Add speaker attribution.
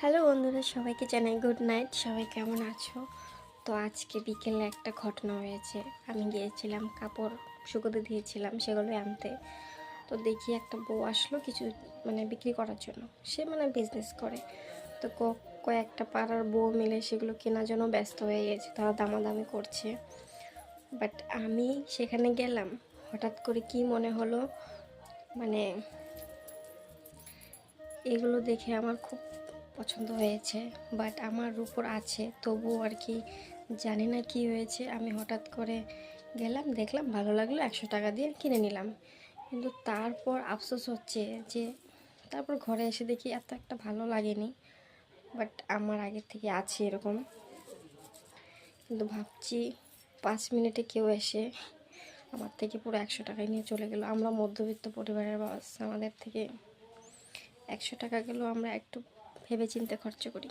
Speaker 1: Hello বন্ধুরা, সবাইকে জানাই গুড নাইট। সবাই কেমন আছো? তো আজকে বিকেলে একটা ঘটনা হয়েছে। আমি গিয়েছিলাম কাপড় শুকোতে দিয়েছিলাম সেগুলো আনতে। তো দেখি একটা বউ আসলো কিছু বিক্রি করার জন্য। সে বিজনেস করে। তো কয়েকটা পাড়ার বউ মিলে সেগুলো কেনার জন্য ব্যস্ত হয়ে গেছে, তারা দামাদামি করছে। বাট আমি সেখানে গেলাম, হঠাৎ করে কি মনে হলো, মানে এগুলো দেখে আমার খুব পছন্দ হয়েছে। বাট আমার উপর আছে তবুও আর কি, জানি না কি হয়েছে। আমি হঠাৎ করে গেলাম, দেখলাম ভালো লাগলো, 100 টাকা দিয়ে কিনে নিলাম। কিন্তু তারপর আফসোস হচ্ছে যে তারপর ঘরে এসে দেখি এত একটা ভালো লাগেনি। বাট আমার আগের থেকে আছে এরকম। কিন্তু ভাবছি 5 মিনিটে কেউ এসে আমার থেকে পুরো 100 টাকায় নিয়ে চলে গেল। আমরা মধ্যবিত্ত পরিবারের বাস, আমাদের থেকে 100 টাকা গেলেও আমরা একটু ভেবে চিন্তে খরচ করি।